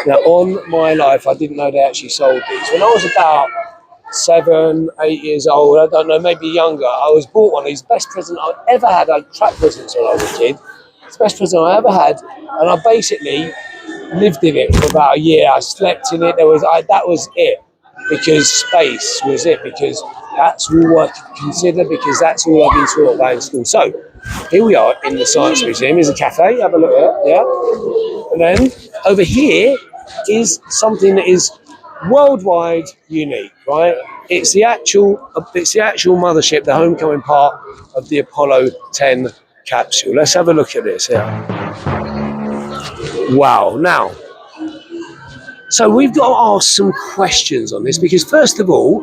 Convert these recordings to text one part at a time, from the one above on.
Now, on my life, I didn't know they actually sold these. When I was about 7, 8 years old, I don't know, maybe younger, I was bought one of these. Best present I ever had. I tracked presents when I was a kid. It's the best present I ever had, and I basically lived in it for about a year. I slept in it. That was it, because space was it, because that's all I could consider, because that's all I've been taught about in school. So here we are in the Science Museum. Here's a cafe. Have a look at it. Yeah, and then over here is something that is worldwide unique, right? It's the actual mothership, the homecoming part of the Apollo 10 capsule. Let's have a look at this here. Wow. Now, so we've got to ask some questions on this, because first of all,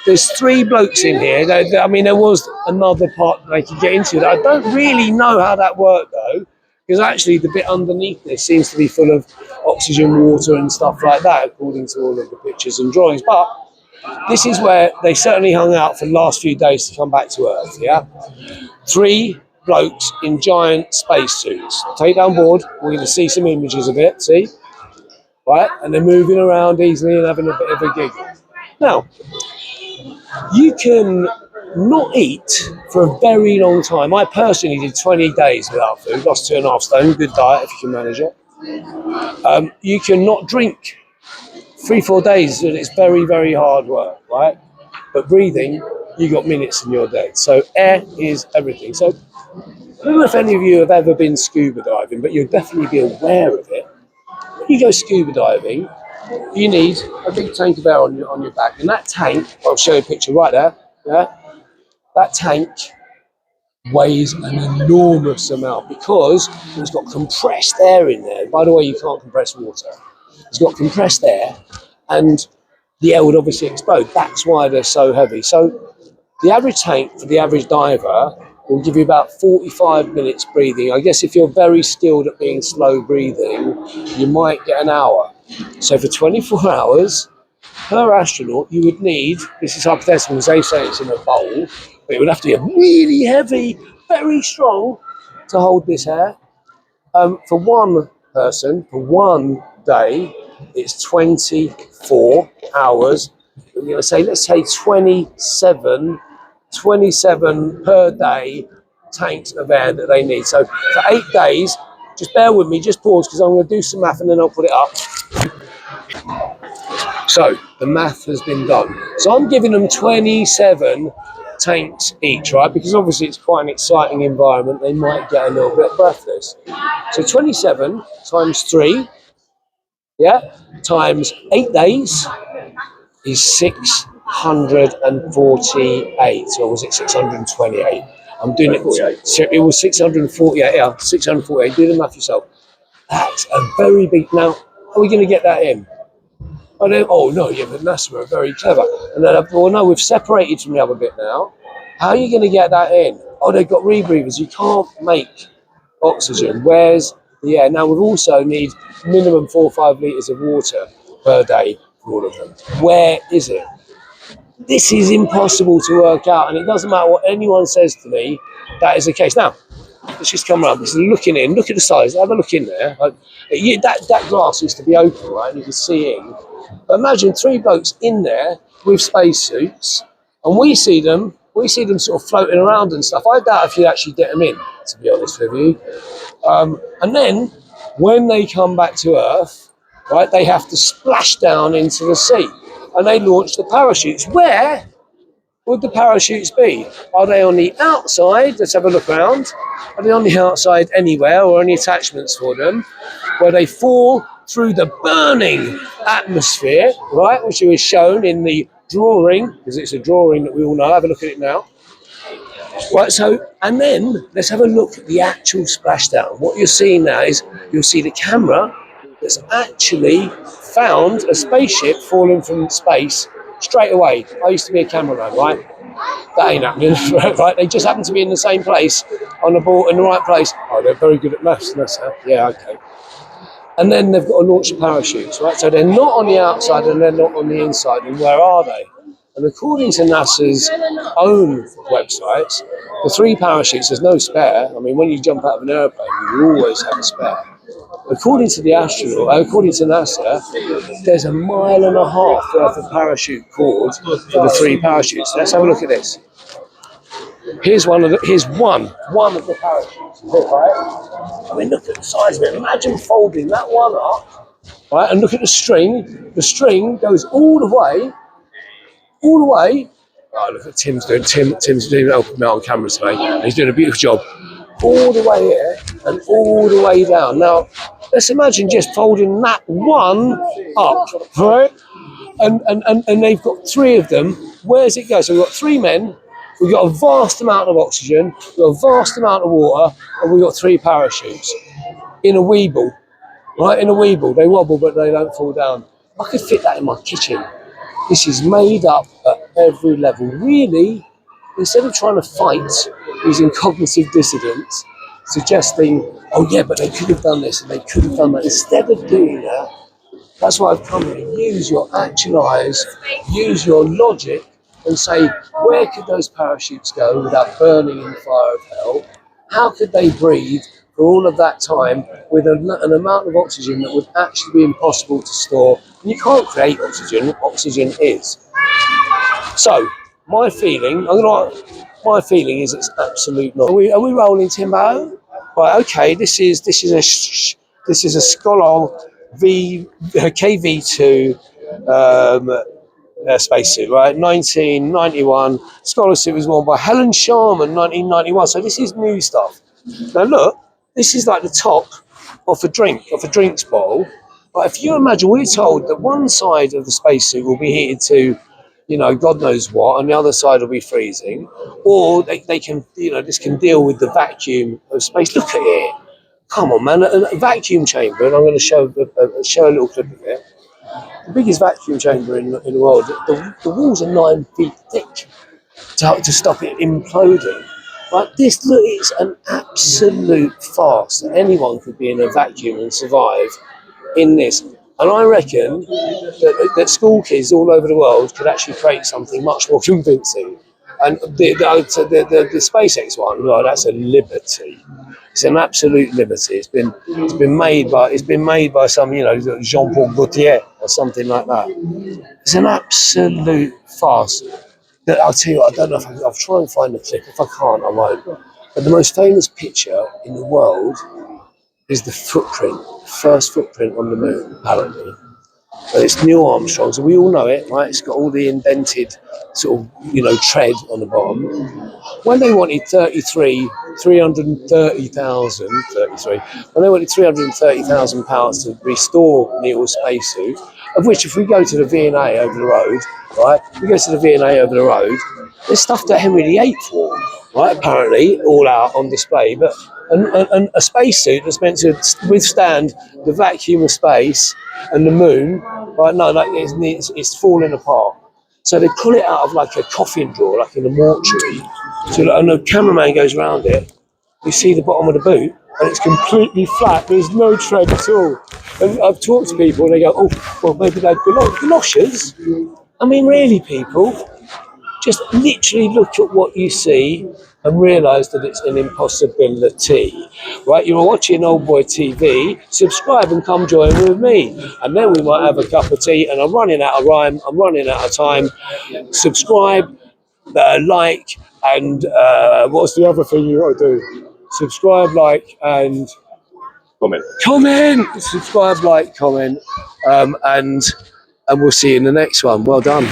there's 3 blokes in here. I mean, there was another part that they could get into. I don't really know how that worked though, because actually the bit underneath this seems to be full of oxygen, water and stuff like that, according to all of the pictures and drawings. But this is where they certainly hung out for the last few days to come back to Earth, yeah? 3 blokes in giant spacesuits. Take down board, we're going to see some images of it, see? Right, and they're moving around easily and having a bit of a giggle. Now, you can not eat for a very long time. I personally did 20 days without food, lost 2.5 stone, good diet if you can manage it. You can not drink 3-4 days, and it's very, very hard work, right? But breathing, you got minutes and you're dead. So air is everything. So I don't know if any of you have ever been scuba diving, but you'll definitely be aware of it. When you go scuba diving, you need a big tank of air on your back, and that tank, I'll show you a picture right there, yeah? That tank weighs an enormous amount because it's got compressed air in there. By the way, you can't compress water. It's got compressed air, and the air would obviously explode. That's why they're so heavy. So the average tank for the average diver will give you about 45 minutes breathing. I guess if you're very skilled at being slow breathing, you might get an hour. So for 24 hours per astronaut, you would need, this is hypothetical because they say it's in a bowl, but it would have to be really heavy, very strong to hold this air. For one person, for one day, it's 24 hours. We're going to say, let's say 27 per day tanks of air that they need. So for 8 days, just bear with me, just pause, because I'm going to do some math and then I'll put it up. So the math has been done. So I'm giving them 27 tanks each, right? Because obviously it's quite an exciting environment. They might get a little bit breathless. So 27 times 3, yeah, times 8 days is 648. Or was it 628? I'm doing it. It was 648. Yeah, 648. Do the math yourself. That's a very big. Now, are we going to get that in? Oh no, yeah, but NASA are very clever. And then, well, no, we've separated from the other bit now. How are you going to get that in? Oh, they've got rebreathers. You can't make oxygen. Where's the air? Now, we also need minimum 4 or 5 litres of water per day for all of them. Where is it? This is impossible to work out, and it doesn't matter what anyone says to me, that is the case. Now, let's just come around. Just looking in, look at the size, have a look in there. That glass used to be open, right, and you can see in. But imagine 3 blokes in there with spacesuits, and we see them sort of floating around and stuff. I doubt if you actually get them in, to be honest with you. And then, when they come back to Earth, right, they have to splash down into the sea. And they launch the parachutes. Where would the parachutes be? Are they on the outside? Let's have a look around. Are they on the outside anywhere, or any attachments for them? Where they fall through the burning atmosphere, right, which was shown in the drawing, because it's a drawing that we all know. Have a look at it now. Right, so, and then let's have a look at the actual splashdown. What you're seeing now is you'll see the camera that's actually found a spaceship falling from space straight away. I used to be a cameraman, right? That ain't happening, right? They just happen to be in the same place on the ball in the right place. Oh, they're very good at maths. Yeah, okay. And then they've got to launch the parachutes, right? So they're not on the outside and they're not on the inside. And where are they? And according to NASA's own websites, the 3 parachutes, there's no spare. I mean, when you jump out of an airplane, you always have a spare. According to according to NASA, there's 1.5 miles worth of parachute cord for the 3 parachutes. Let's have a look at this. Here's one of the parachutes. Right? I mean, look at the size of it. Imagine folding that one up, right? And look at the string. The string goes all the way. Oh, look at Tim's doing. Tim's doing helping me out on camera today. He's doing a beautiful job. All the way here and all the way down. Now, let's imagine just folding that one up, right? And they've got 3 of them. Where's it go? So we've got 3 men. We've got a vast amount of oxygen. We've got a vast amount of water, and we've got 3 parachutes in a weeble, right? In a weeble, they wobble, but they don't fall down. I could fit that in my kitchen. This is made up at every level. Really, instead of trying to fight using cognitive dissonance, suggesting, oh yeah, but they could have done this and they could have done that. Instead of doing that, that's why I've come here. Use your actual eyes, use your logic, and say, where could those parachutes go without burning in the fire of hell? How could they breathe for all of that time with an amount of oxygen that would actually be impossible to store? And you can't create oxygen. Oxygen is. So my feeling is it's absolute not. Are we rolling, Timbo? Right. Okay. This is a Scholar KV2 spacesuit, right? 1991. Scholarship was won by Helen Sharman, 1991. So this is new stuff. Now look, this is like the top of a drinks bottle. But if you imagine, we're told that one side of the spacesuit will be heated to, God knows what, and the other side will be freezing, or they can, this can deal with the vacuum of space. Look at it. Come on, man, a vacuum chamber, and I'm going to show a little clip of it. The biggest vacuum chamber in the world. The walls are 9 feet thick to stop it imploding. But this is an absolute farce that anyone could be in a vacuum and survive in this. And I reckon that school kids all over the world could actually create something much more convincing. And the SpaceX one, well, that's a liberty. It's an absolute liberty. It's been made by some, Jean-Paul Gaultier or something like that. It's an absolute farce. I'll tell you what, I don't know if I'll try and find the clip. If I can't, I won't. But the most famous picture in the world is the first footprint on the moon, apparently. But it's Neil Armstrong, so we all know it, right? It's got all the indented sort of, tread on the bottom. When they wanted 330,000 pounds to restore Neil's spacesuit, of which if we go to the V&A over the road, right? We go to the V&A over the road, there's stuff that Henry VIII wore, right? Apparently, all out on display, but and a spacesuit that's meant to withstand the vacuum of space and the moon, right? No, it's falling apart. So they pull it out of like a coffin drawer, like in a mortuary. And the cameraman goes around it. You see the bottom of the boot, and it's completely flat. There's no tread at all. And I've talked to people, and they go, "Oh, well, maybe they're galoshes." I mean, really, people, just literally look at what you see and realise that it's an impossibility, right? You're watching Old Boy TV, subscribe and come join with me. And then we might have a cup of tea, and I'm running out of rhyme, I'm running out of time. Subscribe, like, and what's the other thing you got to do? Subscribe, like, and... Comment! Subscribe, like, comment, and we'll see you in the next one. Well done.